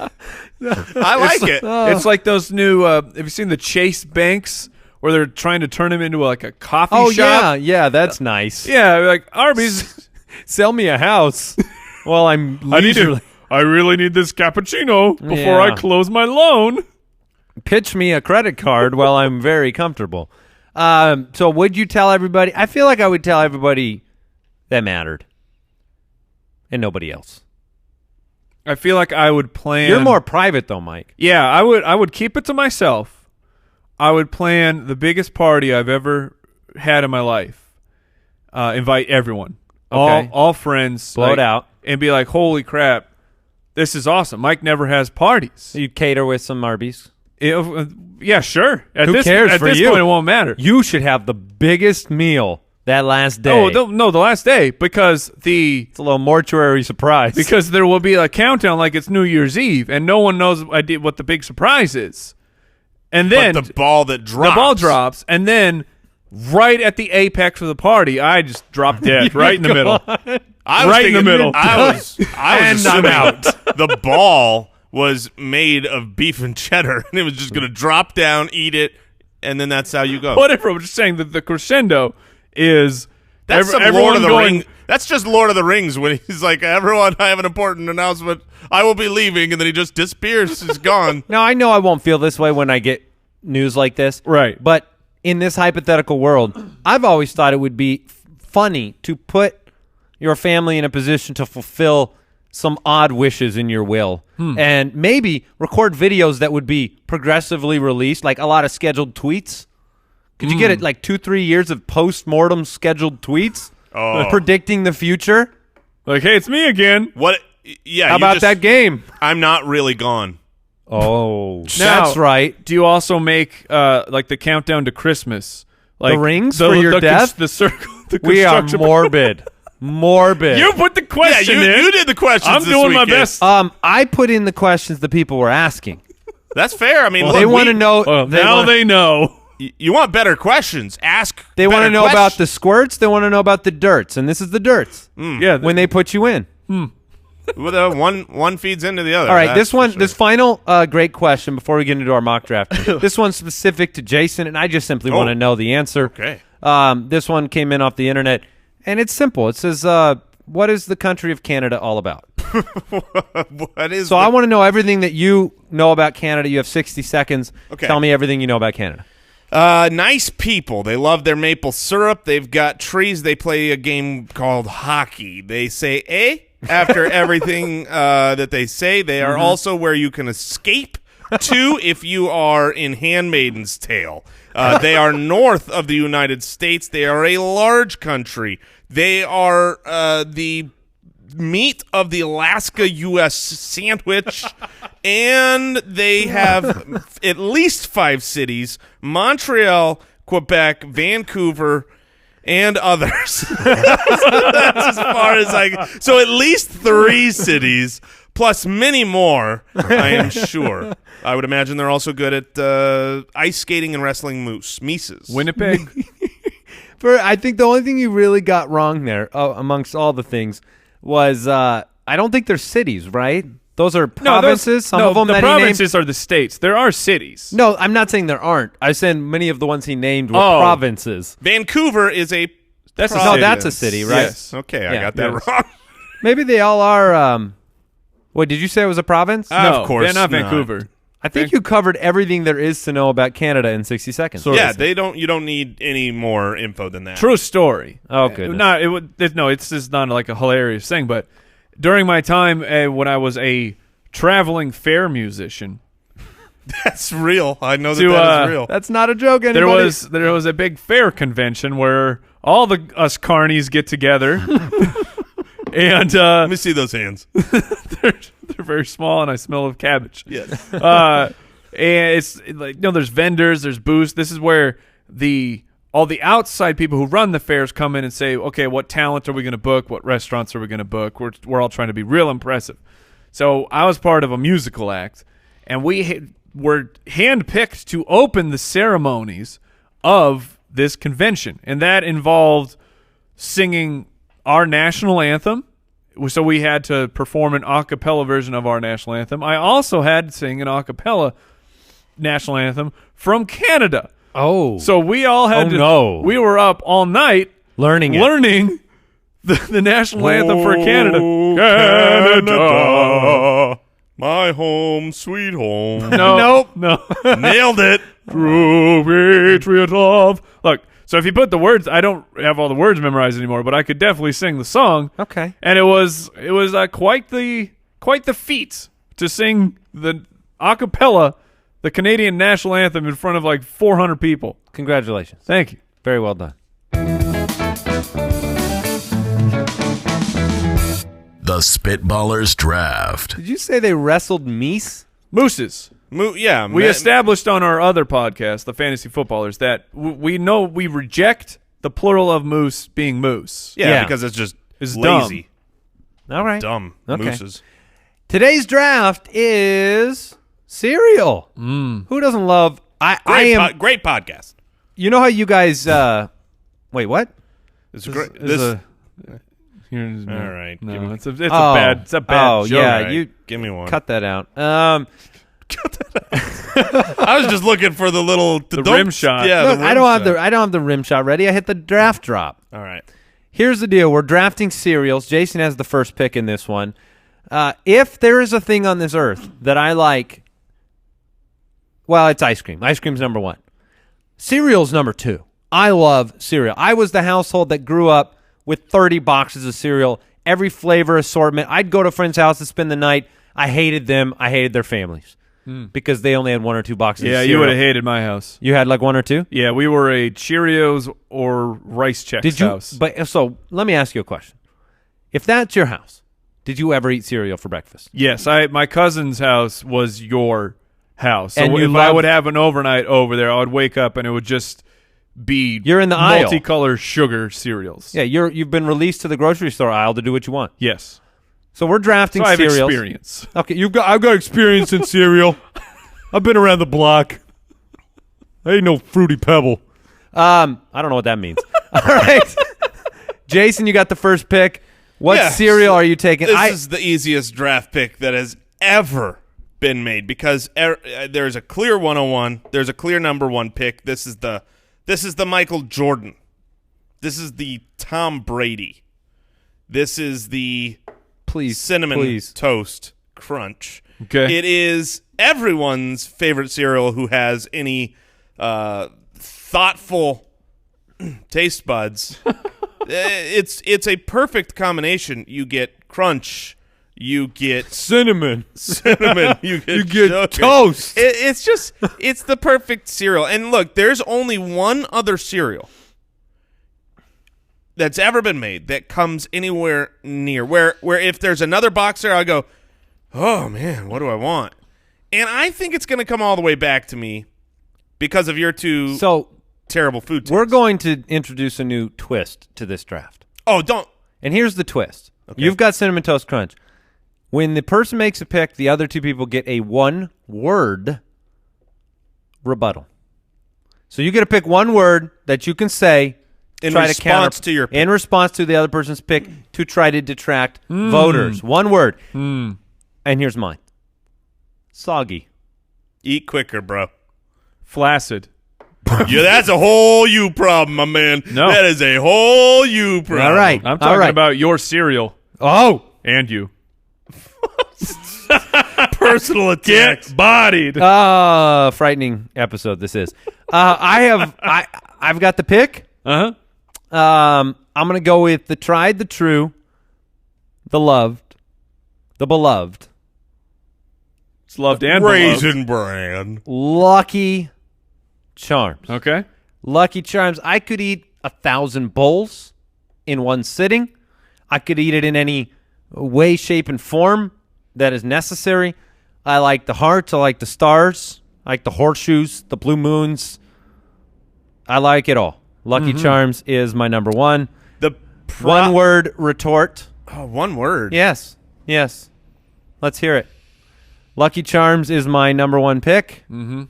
I like it. It's like those new, have you seen the Chase banks where they're trying to turn them into like a coffee shop? Yeah, that's nice. Yeah, like Arby's. Sell me a house while I'm leisurely. I really need this cappuccino before I close my loan. Pitch me a credit card while I'm very comfortable. So would you tell everybody? I feel like I would tell everybody that mattered and nobody else. I feel like I would plan. You're more private though, Mike. Yeah, I would keep it to myself. I would plan the biggest party I've ever had in my life. Invite everyone. Okay. All friends. Blow it out. And be like, holy crap, this is awesome. Mike never has parties. You cater with some Arby's. Yeah, sure. Who cares at for this you? point, it won't matter. You should have the biggest meal that last day. Oh, no, the last day, because it's a little mortuary surprise. Because there will be a countdown like it's New Year's Eve, and no one knows what the big surprise is. And then the ball that drops. The ball drops, and then right at the apex of the party, I just drop dead right in the middle. In the middle. I was I'm out. The ball was made of beef and cheddar, and it was just going to drop down, eat it, and then that's how you go. Whatever. I'm just saying that the crescendo is that's Lord of the Rings. That's just Lord of the Rings when he's like, everyone, I have an important announcement. I will be leaving, and then he just disappears. He's gone. Now, I know I won't feel this way when I get news like this. Right. But in this hypothetical world, I've always thought it would be funny to put your family in a position to fulfill some odd wishes in your will, and maybe record videos that would be progressively released, like a lot of scheduled tweets. Could you get it like 2-3 years of post-mortem scheduled tweets predicting the future? Like, hey, it's me again. What? Yeah. How about that game? I'm not really gone. Oh, now, that's right. Do you also make like the countdown to Christmas? Like the rings for your death? The circle. We are morbid. Morbid. You put the question in. You did the questions. I'm doing my best. I put in the questions the people were asking. That's fair. I mean, they want to know. They know. You want better questions? Ask. They want to know about the squirts. They want to know about the dirts, and this is the dirts. Yeah, when they put you in. Well, one feeds into the other. All right, this final great question before we get into our mock draft. This one's specific to Jason, and I just simply want to know the answer. Okay. This one came in off the internet, and it's simple. It says, "What is the country of Canada all about?" I want to know everything that you know about Canada. You have 60 seconds. Okay. Tell me everything you know about Canada. Nice people. They love their maple syrup. They've got trees. They play a game called hockey. They say "eh" after everything that they say. They are also where you can escape to if you are in Handmaid's Tale. They are north of the United States. They are a large country. They are the meat of the Alaska U.S. sandwich, and they have at least 5 cities: Montreal, Quebec, Vancouver, and others. That's as far as so at least 3 cities, plus many more, I am sure. I would imagine they're also good at ice skating and wrestling mises. Winnipeg. I think the only thing you really got wrong there, amongst all the things, was I don't think they're cities, right? Those are provinces. Some of them the that provinces he named. are the states. There are cities. No, I'm not saying there aren't. I said many of the ones he named were Oh. provinces. Vancouver is a That's a No, city. that's a city, right? Yes. Okay, I Yeah. got that Yes. wrong. Maybe they all are. Wait, did you say it was a province? No, of course they're not not. Vancouver. I think you covered everything there is to know about Canada in 60 seconds. Yeah, you don't need any more info than that. True story. Oh, goodness. It's just not like a hilarious thing. But during my time when I was a traveling fair musician, That's real. I know that is real. That's not a joke, anybody. there was a big fair convention where all us carnies get together, and Let me see those hands. they're very small, and I smell of cabbage. Yes. And it's like there's vendors, there's booths. This is where all the outside people who run the fairs come in and say, okay, what talent are we going to book? What restaurants are we going to book? We're all trying to be real impressive. So I was part of a musical act, and we were handpicked to open the ceremonies of this convention, and that involved singing our national anthem. So we had to perform an a cappella version of our national anthem. I also had to sing an a cappella national anthem from Canada. Oh. So we all had to. no. We were up all night learning the national anthem for Canada. Canada, my home, sweet home. No. Nailed it. True patriot love. Look, so if you put the words, I don't have all the words memorized anymore, but I could definitely sing the song. Okay. And it was quite the feat to sing the a cappella, the Canadian national anthem in front of like 400 people. Congratulations. Thank you. Very well done. The Spitballers Draft. Did you say they wrestled meese? Mooses. Yeah. We established on our other podcast, the Fantasy Footballers, that we know we reject the plural of moose being moose. Yeah, because it's just It's lazy. All right. Dumb Okay. mooses. Today's draft is cereal. Who doesn't love? I am. Great podcast. You know how you guys? Wait, what? It's great. All right. No, it's a bad joke. Oh yeah, Right. you Give me one. cut that out. I was just looking for the little rim shot. Yeah, Look, the I rim don't shot. have the rim shot ready. I hit the draft drop. All right. Here's the deal. We're drafting cereals. Jason has the first pick in this one. If there is a thing on this earth that I like, well, it's ice cream. Ice cream's number one. Cereal's number two. I love cereal. I was the household that grew up with 30 boxes of cereal, every flavor assortment. I'd go to a friend's house to spend the night. I hated them. I hated their families because they only had one or two boxes of cereal. You would have hated my house. You had like one or two? Yeah, we were a Cheerios or Rice Chex Did you? house. But so let me ask you a question. If that's your house, did you ever eat cereal for breakfast? Yes, my cousin's house was your house. So And you if I loved- would have an overnight over there, I would wake up and it would just be You're in the aisle. multicolor sugar cereals. Yeah, you've been released to the grocery store aisle to do what you want. Yes. So we're drafting So I have cereals. experience. Okay, I've got experience in cereal. I've been around the block. I ain't no Fruity Pebble. I don't know what that means. All right, Jason, you got the first pick. What Yeah, cereal are you taking? This is the easiest draft pick that has ever been made because there's a clear 101. There's a clear number one pick. This is the Michael Jordan. This is the Tom Brady. This is the cinnamon toast crunch. Okay. It is everyone's favorite cereal who has any thoughtful taste buds. It's a perfect combination. You get crunch, you get cinnamon, you get sugar. toast. It's the perfect cereal. And look, there's only one other cereal that's ever been made that comes anywhere near where if there's another box there, I'll go, oh man, what do I want? And I think it's going to come all the way back to me because of your two terrible food takes. We're going to introduce a new twist to this draft. Oh, don't. And here's the twist. Okay. You've got Cinnamon Toast Crunch. When the person makes a pick, the other two people get a one-word rebuttal. So you get to pick one word that you can say in response to the other person's pick to try to detract voters. One word. And here's mine. Soggy. Eat quicker, bro. Flaccid. Yeah, that's a whole you problem, my man. No. That is a whole you problem. All right. I'm talking about your cereal. Oh. And you. Personal attacks. Get bodied. Frightening episode this is. I've got the pick. Uh-huh. I'm going to go with the tried, the true, the loved, the beloved. It's loved and Raisin Bran. Lucky Charms. Okay. Lucky Charms. I could eat 1,000 bowls in one sitting. I could eat it in any way, shape, and form that is necessary. I like the hearts. I like the stars. I like the horseshoes, the blue moons. I like it all. Lucky Charms is my number one. One word retort. Oh, one word. Yes. Yes. Let's hear it. Lucky Charms is my number one pick. Mm-hmm.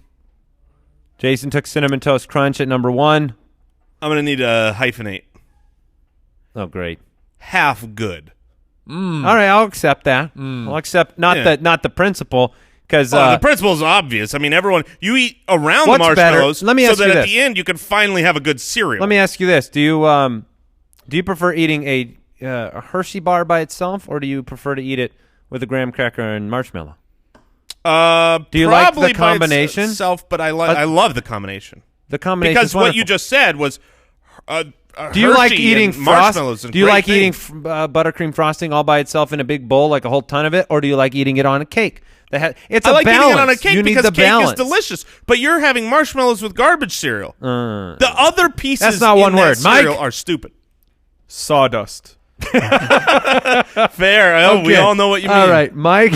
Jason took Cinnamon Toast Crunch at number one. I'm going to need a hyphenate. Oh, great. Half good. All right, I'll accept that. I'll accept not the principle, because the principle is obvious. I mean, you eat around the what's marshmallows better? Let me ask so you that at this. the end you can finally have a good cereal. Let me ask you this: Do you prefer eating a Hershey bar by itself, or do you prefer to eat it with a graham cracker and marshmallow? Do you like the combination? By itself, but I love the combination. The combination because is what wonderful. you just said was. Do you like Hershey eating and marshmallows? Do you like eating buttercream frosting all by itself in a big bowl, like a whole ton of it, or do you like eating it on a cake? It's I like balance. eating it on a cake you because need the cake balance. is delicious. But you're having marshmallows with garbage cereal. The other pieces That's not one in word. that cereal Mike? are stupid. Sawdust. Fair. Okay. We all know what you mean. All right, Mike.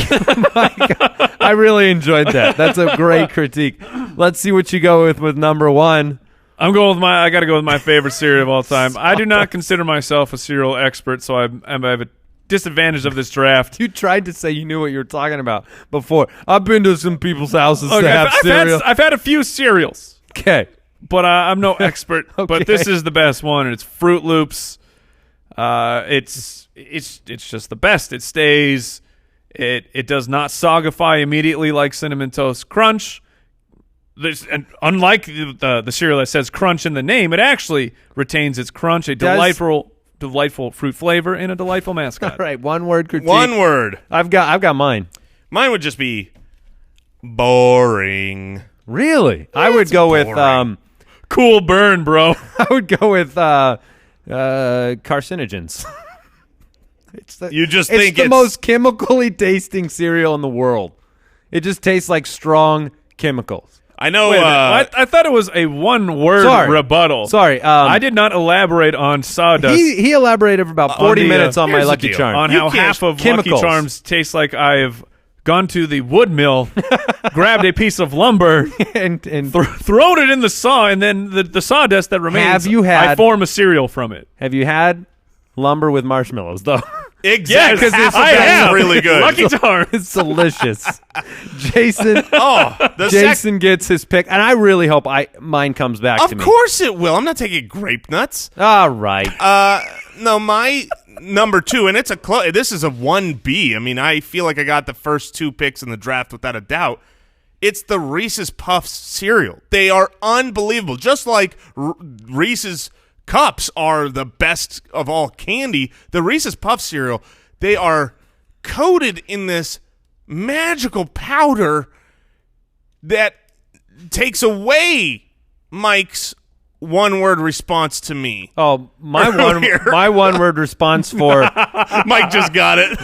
I really enjoyed that. That's a great critique. Let's see what you go with number one. I got to go with my favorite cereal of all time. I do not consider myself a cereal expert, so I have a disadvantage of this draft. You tried to say you knew what you were talking about before. I've been to some people's houses to have I've cereal. I've had a few cereals. Okay. But I'm no expert. Okay. But this is the best one, and it's Fruit Loops. It's just the best. It stays. It does not sogify immediately like Cinnamon Toast Crunch. And unlike the cereal that says crunch in the name, it actually retains its crunch, a delightful fruit flavor, and a delightful mascot. All right, one word critique. One word. I've got mine. Mine would just be boring. Really? I would go with Cool burn, bro. I would go with carcinogens. It's the most chemically tasting cereal in the world. It just tastes like strong chemicals. I know. Wait a minute. I thought it was a one-word rebuttal. Sorry. I did not elaborate on sawdust. He elaborated for about 40 minutes on my here's the Lucky deal. Charm. On how half of chemicals. Lucky Charms tastes like I've gone to the wood mill, grabbed a piece of lumber, and thrown it in the saw, and then the sawdust that remains, I form a cereal from it. Have you had lumber with marshmallows, though? Exactly. Yes, I am really good. Lucky Charms. It's delicious. Jason Jason gets his pick, and I really hope mine comes back to me. Of course it will. I'm not taking grape nuts. All right. No, my number two, and it's this is a 1B. I mean, I feel like I got the first two picks in the draft without a doubt. It's the Reese's Puffs cereal. They are unbelievable. Just like Reese's Cups are the best of all candy, the Reese's Puff cereal, they are coated in this magical powder that takes away Mike's one-word response to me. Oh, my one-word response for Mike just got it.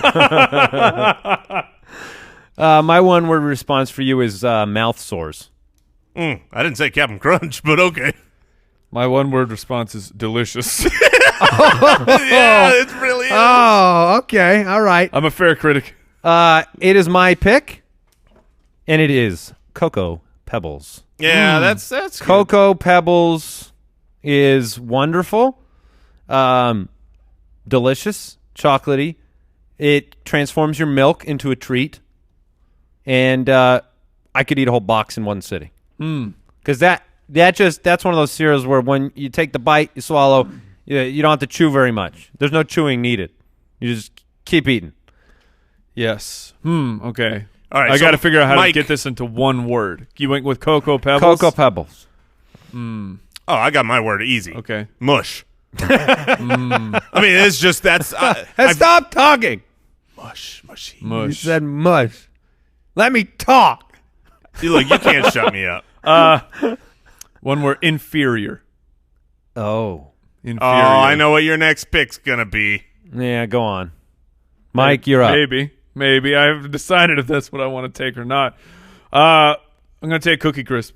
my one-word response for you is mouth sores. I didn't say Captain Crunch, but okay. My one-word response is delicious. Yeah, it really is. Oh, okay. All right. I'm a fair critic. It is my pick, and it is Cocoa Pebbles. Yeah, that's good. Cocoa Pebbles is wonderful, delicious, chocolatey. It transforms your milk into a treat, and I could eat a whole box in one sitting. Because that's one of those cereals where when you take the bite, you swallow, You don't have to chew very much. There's no chewing needed. You just keep eating. Yes. Okay. All right, I so got to figure out how Mike- to get this into one word. You went with Cocoa Pebbles? Cocoa Pebbles. Oh, I got my word easy. Okay. Mush. I mean, it's just that's. Stop talking. Mushy. You Mush. said mush. Let me talk. Look, you can't shut me up. One word, inferior. Oh. Inferior. Oh, I know what your next pick's gonna be. Yeah, go on. Mike, you're up. Maybe. I haven't decided if that's what I want to take or not. I'm going to take Cookie Crisp.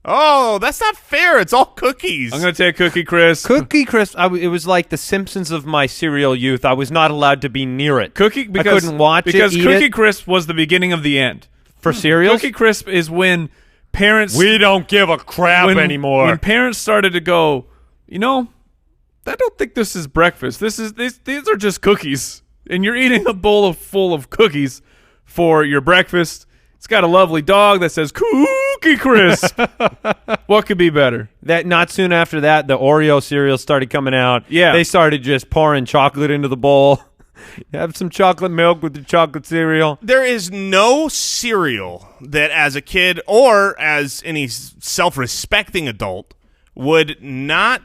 Oh, that's not fair. It's all cookies. I'm going to take Cookie Crisp. Cookie Crisp, it was like the Simpsons of my cereal youth. I was not allowed to be near it. I couldn't watch because it, eat Cookie it. Crisp was the beginning of the end. For cereals? Cookie Crisp is when parents We don't give a crap anymore. When parents started to go, I don't think this is breakfast. These are just cookies, and you're eating a bowl full of cookies for your breakfast. It's got a lovely dog that says Cookie Crisp. What could be better? That not soon after that, the Oreo cereal started coming out. Yeah. They started just pouring chocolate into the bowl. Have some chocolate milk with the chocolate cereal. There is no cereal that as a kid or as any self-respecting adult would not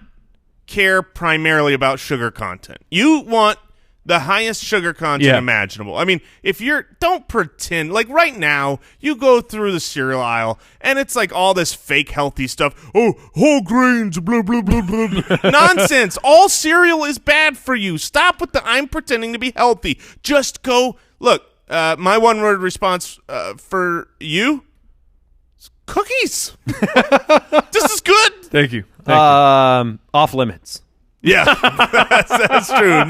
care primarily about sugar content. You want the highest sugar content imaginable. I mean, don't pretend, like right now, you go through the cereal aisle and it's like all this fake healthy stuff. Oh, whole grains, blah, blah, blah, blah, blah. Nonsense. All cereal is bad for you. Stop with the I'm pretending to be healthy. Just go, look, my one word response for you is cookies. This is good. Thank you. Off limits. Yeah, that's true.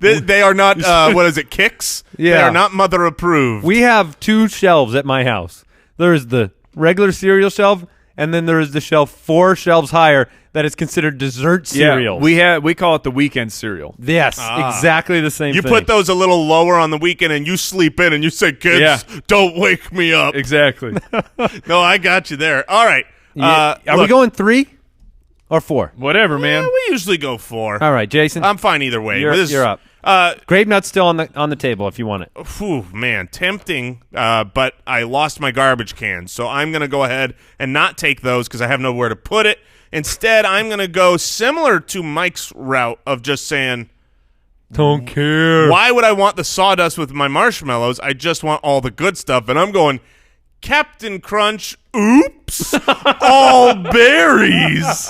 They are not. What is it? Kicks. Yeah. They are not mother approved. We have 2 shelves at my house. There is the regular cereal shelf, and then there is the shelf 4 shelves higher that is considered dessert cereal. We call it the weekend cereal. Yes, exactly the same You thing. put those a little lower on the weekend, and you sleep in, and you say, "Kids, don't wake me up." Exactly. No, I got you there. All right. Are we Look, going 3 or 4? Whatever, man. we usually go 4. All right, Jason. I'm fine either way. You're up. Grape nut's still on the table if you want it. Whew, man, tempting, but I lost my garbage cans, so I'm going to go ahead and not take those because I have nowhere to put it. Instead, I'm going to go similar to Mike's route of just saying, Don't care. why would I want the sawdust with my marshmallows? I just want all the good stuff, and I'm going Captain Crunch, oops, all berries.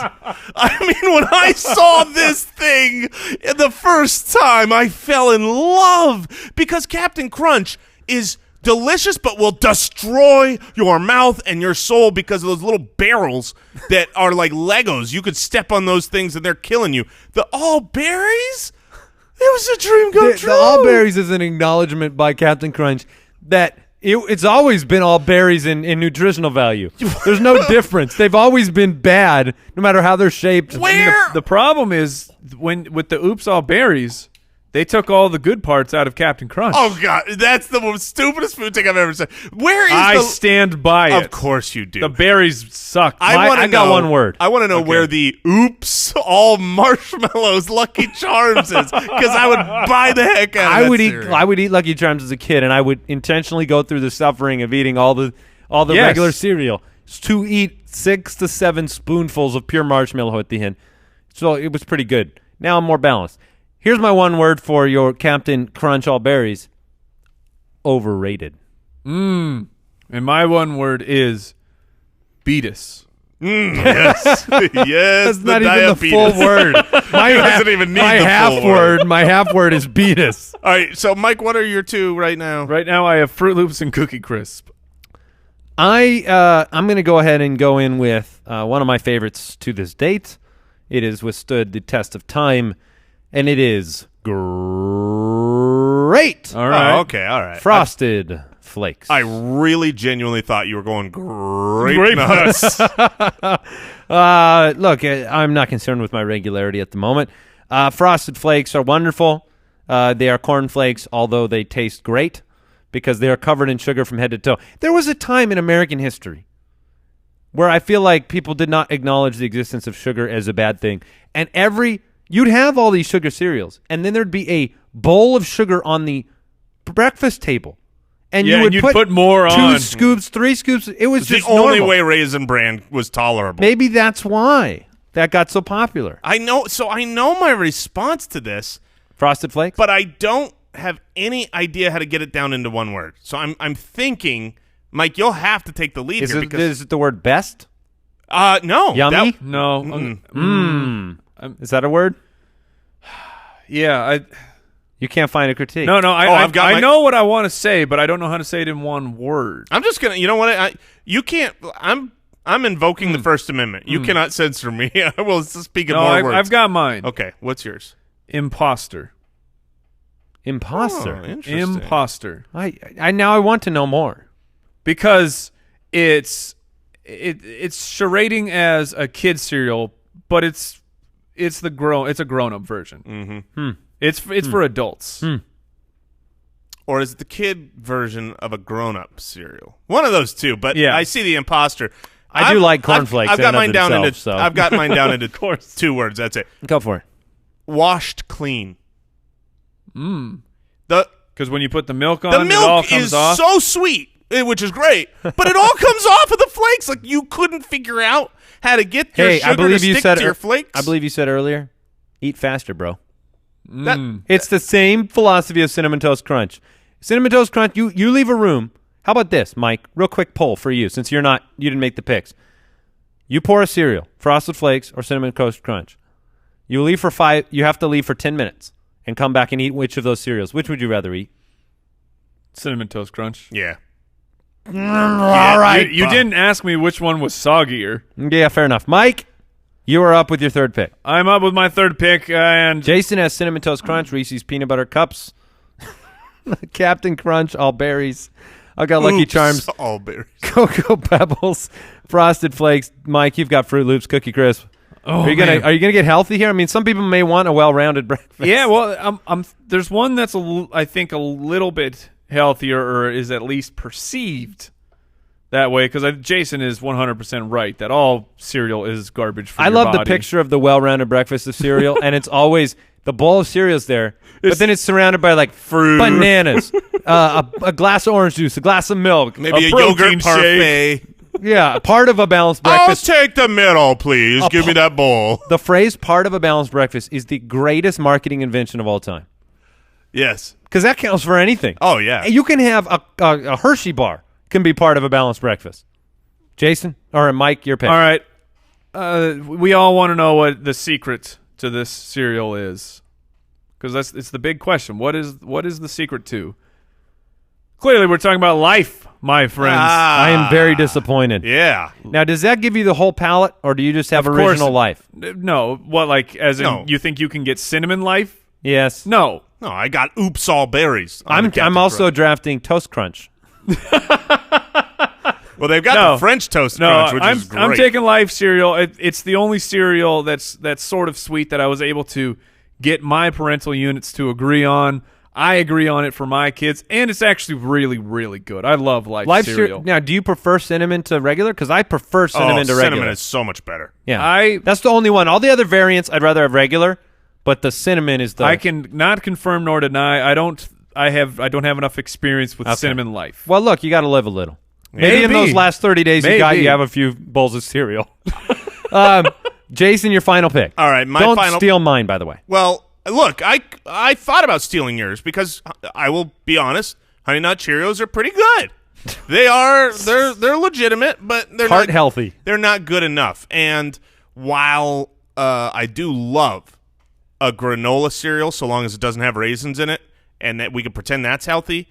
I mean, when I saw this thing the first time, I fell in love because Captain Crunch is delicious but will destroy your mouth and your soul because of those little barrels that are like Legos. You could step on those things and they're killing you. The all berries? It was a dream come true. The all berries is an acknowledgement by Captain Crunch that it's always been all berries in nutritional value. There's no difference. They've always been bad, no matter how they're shaped. Where? The problem is with the Oops All Berries, they took all the good parts out of Captain Crunch. Oh, God. That's the most stupidest food thing I've ever said. Where is I the... stand by it. Of course you do. The berries suck. I got one word. I want to know where the oops all marshmallows Lucky Charms is because I would buy the heck out of that I would eat Lucky Charms as a kid, and I would intentionally go through the suffering of eating all the regular cereal to eat 6 to 7 spoonfuls of pure marshmallow at the end. So it was pretty good. Now I'm more balanced. Here's my one word for your Captain Crunch all berries. Overrated. And my one word is Beatus. Yes. Yes. That's not even the full word. My doesn't even need my the half full word. My half word is Beatus. All right. So, Mike, what are your 2 right now? Right now I have Fruit Loops and Cookie Crisp. I'm going to go ahead and go in with one of my favorites to this date. It has withstood the test of time, and it is great. All right. Oh, okay. All right. Frosted Flakes. I really genuinely thought you were going grape nuts. Look, I'm not concerned with my regularity at the moment. Frosted Flakes are wonderful. They are corn flakes, although they taste great because they are covered in sugar from head to toe. There was a time in American history where I feel like people did not acknowledge the existence of sugar as a bad thing. And every You'd have all these sugar cereals, and then there'd be a bowl of sugar on the breakfast table. And you would you'd put more 2 on. scoops, 3 scoops. It was It's just the only normal. way Raisin Bran was tolerable. Maybe that's why that got so popular. I know my response to this, Frosted Flakes? but I don't have any idea how to get it down into one word. So I'm thinking, Mike, you'll have to take the lead Is here. is it the word best? No. Yummy? No. Is that a word? Yeah. You can't find a critique. No. I I know what I want to say, but I don't know how to say it in one word. I'm just gonna. You know what? You can't. I'm invoking the First Amendment. You cannot censor me. I will speak in No, more words. I've got mine. Okay, what's yours? Imposter. Imposter. Oh, interesting. Imposter. I now I want to know more. Because it's charading as a kid cereal, but it's a grown up version. Mm-hmm. It's for adults. Or is it the kid version of a grown-up cereal? One of those two. But Yeah. I see the imposter. I do like cornflakes I've got in and mine of down into. themselves, so. I've got mine down into 2 words. That's it. Go for it. Washed clean. The Because when you put the milk on, the it all milk comes is off. so sweet, which is great, but it all comes off of the flakes. Like you couldn't figure out how to get your Hey, sugar I believe to you stick said to your flakes. I believe you said earlier, eat faster, bro. That, It's the same philosophy of Cinnamon Toast Crunch. Cinnamon Toast Crunch, you leave a room. How about this, Mike? Real quick poll for you, since you didn't make the picks. You pour a cereal, Frosted Flakes or Cinnamon Toast Crunch. You leave for 5. You have to leave for 10 minutes and come back and eat which of those cereals. Which would you rather eat? Cinnamon Toast Crunch. yeah. All right. You didn't ask me which one was soggier. Yeah, fair enough. Mike, you are up with your third pick. I'm up with my third pick, and Jason has Cinnamon Toast Crunch, Reese's Peanut Butter Cups, Captain Crunch, all berries. I got Lucky Oops, Charms, all berries. Cocoa Pebbles, Frosted Flakes. Mike, you've got Fruit Loops, Cookie Crisp. Are you man. gonna get healthy here? I mean, some people may want a well-rounded breakfast. yeah, well, there's one that's I think a little bit healthier, or is at least perceived that way. Because Jason is 100% right that all cereal is garbage for I your love the body. picture of the well-rounded breakfast of cereal, and it's always the bowl of cereal's there, but then it's surrounded by like Fruit. bananas, a glass of orange juice, a glass of milk, Maybe a protein yogurt parfait. yeah, part of a balanced breakfast. I'll take the middle, please. Give me that bowl. The phrase "part of a balanced breakfast" is the greatest marketing invention of all time. Yes. Because that counts for anything. Oh, yeah. You can have a Hershey bar can be part of a balanced breakfast. Jason or Mike, your pick. All right, we all want to know what the secret to this cereal is, because it's the big question. What is the secret to? Clearly, we're talking about life, my friends. I am very disappointed. Yeah. Now, does that give you the whole palate, or do you just have Of course. original life? No, what, like, as in No. you think you can get cinnamon life? Yes. No. No, I got oops all berries. on the Captain I'm also Crunch. drafting Toast Crunch. Well, they've got No. the French toast No, crunch, which is great. I'm taking life cereal. It's the only cereal that's sort of sweet that I was able to get my parental units to agree on. I agree on it for my kids, and it's actually really, really good. I love life cereal. Now, do you prefer cinnamon to regular? Because I prefer cinnamon to regular. Cinnamon is so much better. Yeah, that's the only one. All the other variants, I'd rather have regular, but the cinnamon is the. I can not confirm nor deny. I don't have enough experience with cinnamon life. Well, look, you got to live a little. Maybe in those last 30 days you have a few bowls of cereal. Jason, your final pick. All right, my Don't final. steal mine, by the way. Well, look, I thought about stealing yours because I will be honest, Honey Nut Cheerios are pretty good. They're legitimate, but they're Heart not healthy. They're not good enough. And while I do love a granola cereal, so long as it doesn't have raisins in it, and that we can pretend that's healthy,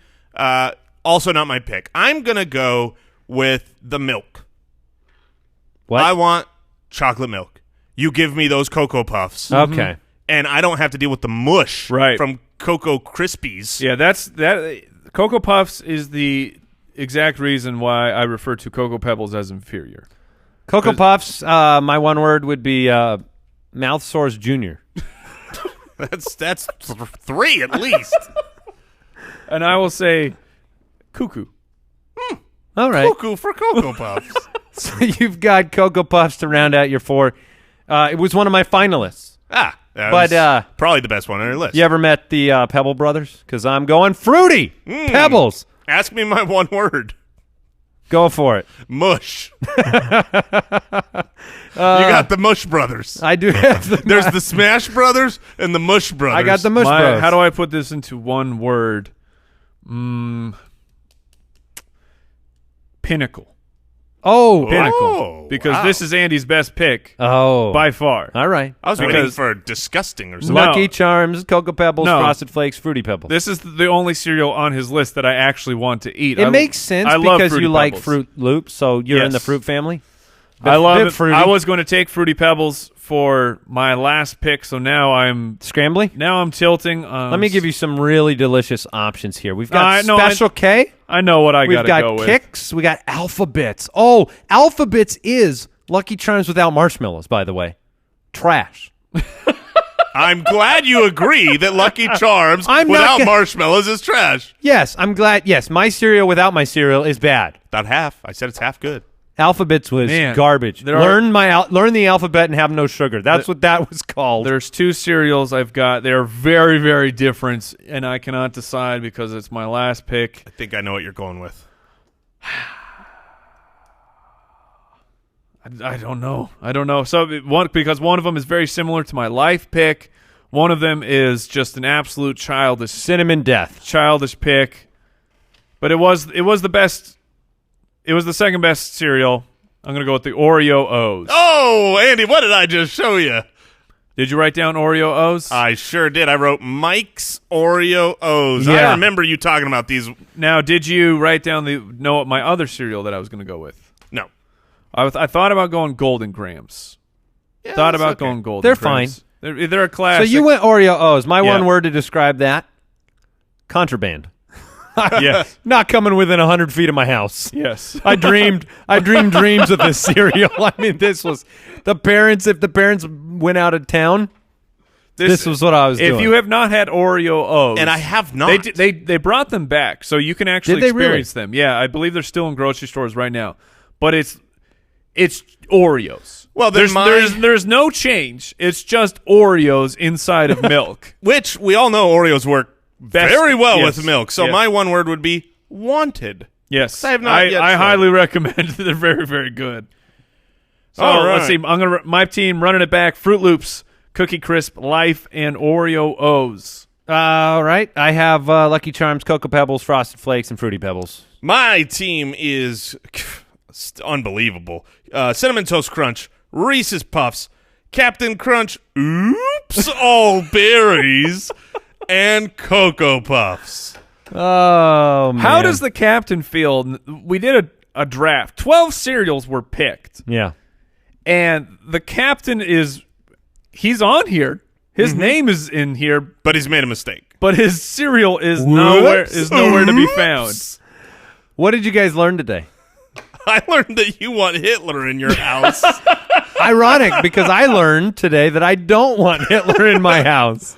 also not my pick. I'm gonna go with the milk. What? I want chocolate milk. You give me those Cocoa Puffs. Okay. And I don't have to deal with the mush Right. from Cocoa Krispies. Yeah, that. Cocoa Puffs is the exact reason why I refer to Cocoa Pebbles as inferior. Cocoa Puffs, my one word would be mouth sores junior. That's 3 at least. And I will say, cuckoo. All right. Cuckoo for Cocoa Puffs. So you've got Cocoa Puffs to round out your 4. It was one of my finalists. That But was probably the best one on your list. you ever met the Pebble Brothers? Because I'm going fruity Pebbles. Ask me my one word. Go for it. Mush. You got the Mush Brothers. I do have the There's the Smash Brothers and the Mush Brothers. I got the Mush Bros. How do I put this into one word? Pinnacle. Oh. Pinnacle. Because this is Andy's best pick Oh. by far. All right. I was waiting Because- for disgusting or something. No. Lucky Charms, Cocoa Pebbles, No. Frosted Flakes, Fruity Pebbles. This is the only cereal on his list that I actually want to eat. It makes sense I love because Fruity you like Pebbles. Fruit Loops, so you're in the Yes. fruit family. I love Bit it. fruity. I was going to take Fruity Pebbles for my last pick, so now I'm Scrambly? tilting. Let me give you some really delicious options here. We've got No, Special K. I know what I We've gotta got go with. Kix. We got Alphabets. Oh, Alphabets is Lucky Charms without marshmallows, by the way. Trash. I'm glad you agree that Lucky Charms I'm not without ga- marshmallows is trash. Yes, I'm glad. Yes, my cereal without my cereal is bad. About half. I said it's half good. Alphabets was Man, garbage. there are- Learn the alphabet and have no sugar. That's what that was called. There's two cereals I've got. They're very, very different, and I cannot decide because it's my last pick. I think I know what you're going with. I don't know. So because one of them is very similar to my life pick. One of them is just an absolute childish Cinnamon Death. pick. But it was the best. It was the second best cereal. I'm gonna go with the Oreo O's. Oh, Andy, what did I just show you? Did you write down Oreo O's? I sure did. I wrote Mike's Oreo O's. Yeah. I remember you talking about these. Now, did you write down my other cereal that I was gonna go with? No. I thought about going Golden Grahams. Yeah, Thought that's about okay. going Golden They're Grahams. fine. They're a So classic. you went Oreo O's. My Yeah. one word to describe that: contraband. Yes. Not coming within 100 feet of my house. Yes. I dreamed dreams of this cereal. I mean, this was the parents. If the parents went out of town, this was what I was doing. If you have not had Oreo O's, And I have not. They brought them back, so you can actually Did they really? experience them. Yeah, I believe they're still in grocery stores right now. But it's Oreos. Well, then there's no change. It's just Oreos inside of milk. Which we all know Oreos work very well yes, with milk. So yes. my one word would be wanted. Yes, I have not yet I tried. highly recommend. They're very, very good. So All right. let's see. I'm gonna my team running it back. Fruit Loops, Cookie Crisp, Life, and Oreo O's. all right, I have Lucky Charms, Cocoa Pebbles, Frosted Flakes, and Fruity Pebbles. My team is unbelievable. Cinnamon Toast Crunch, Reese's Puffs, Captain Crunch, oops, all berries, and Cocoa Puffs. Oh man, How does the captain feel? We did a draft. 12 cereals were picked, yeah? and the captain he's on here. His name is in here, But he's made a mistake. but his cereal is nowhere to be found. Oops. What did you guys learn today? I learned that you want Hitler in your house. Ironic, because I learned today that I don't want Hitler in my house.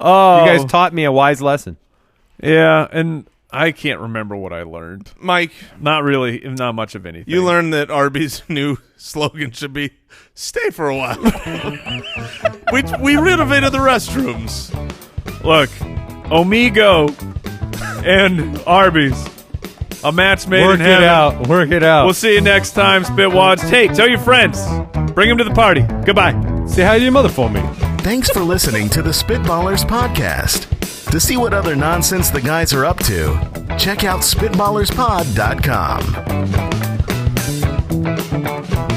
Oh, You guys taught me a wise lesson. yeah, and I can't remember what I learned. Mike, Not really, not much of anything. you learned that Arby's new slogan should be "Stay for a while." we renovated the restrooms. Look, Omigo and Arby's, a match made Work in it heaven. out. Work it out. We'll see you next time, Spitwads. Hey, tell your friends. Bring them to the party. Goodbye. Say hi to your mother for me. Thanks for listening to the Spitballers podcast. To see what other nonsense the guys are up to, check out SpitballersPod.com.